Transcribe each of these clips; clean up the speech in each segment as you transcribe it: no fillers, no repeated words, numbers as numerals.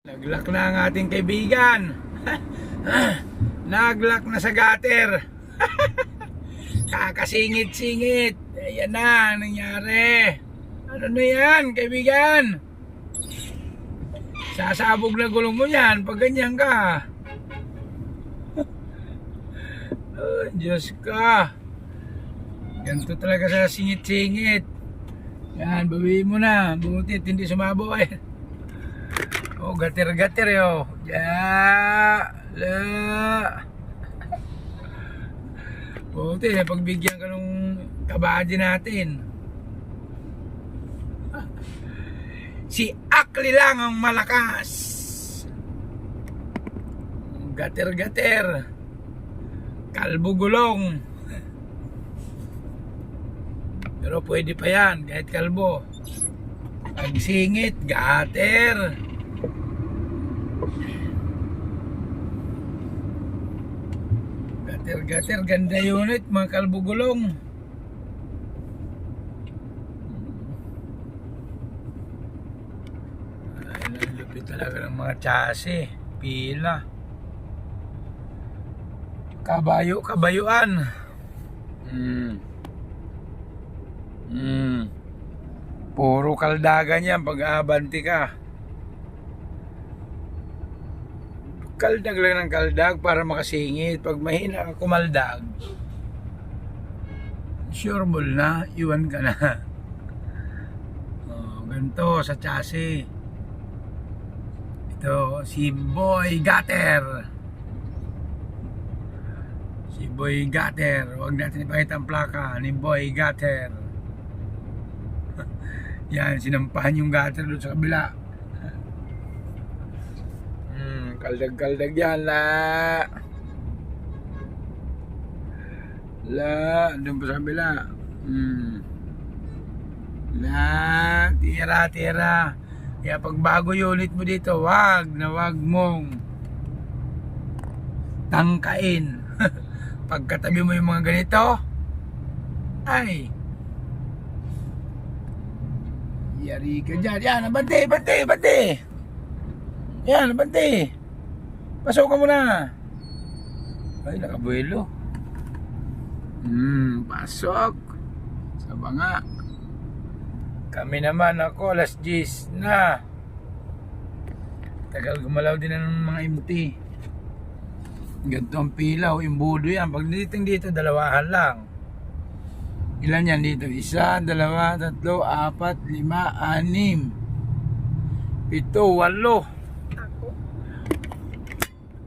Naglak na ang ating kaibigan. Naglak na sa gutter. Kakasingit-singit. Ayan na ang nangyari. Ano na yan, kaibigan? Sasabog na gulong mo yan pag ganyan ka. Oh, Diyos ka. Ganito talaga sa singit-singit. Yan, bawiin mo na. Butit, hindi sumabo eh. Oh, gatir-gatir yo. Ya, la. Buti, pagbigyan ka nung kabady natin. Si Akli lang ang malakas. Gatir-gatir. Kalbo gulong. Pero pwede pa yan, kahit kalbo. Pagsingit, gater. Gater-gater, ganda unit, mga kalbo gulong. Ay, nalupit talaga ng mga chassis. Pila. Kabayuan. Puro kaldagan yan pag aabanti ka. Kaldag lang ng kaldag para makasingit. Pag mahina ka kumaldag, sure ball na, iwan ka na. Oh, ganito sa chassis. Ito si Boy Gutter. Si Boy Gutter. Huwag natin ipakita ang plaka ni Boy Gutter. Yan, sinampahan yung gutter doon sa kabila. Kaldag-kaldag yan, la. Doon pa sa kabila. Tira. Kaya pag bago unit mo dito, wag mong tangkain. Pagkatabi mo yung mga ganito, ay yari ka dyan. Yan, bante. Yan, bante. Pasok ka muna. Ay, nakabuelo. Pasok. Sa banga. Kami naman ako, alas 10 na. Tagal gumalaw din ng mga MT. Ganito ang pilaw, imbudo yan. Pag dito, dalawahan lang. Ilan yan dito? 1, 2, 3, 4, 5, 6, 7, 8.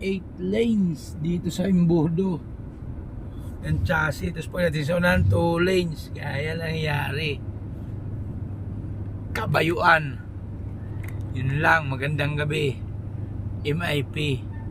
8 lanes dito sa imbudo. Yung chassis. Tapos pag natin sa unahan, 2 lanes. Kaya lang nangyari. Kabayuan. Yun lang. Magandang gabi. MIP.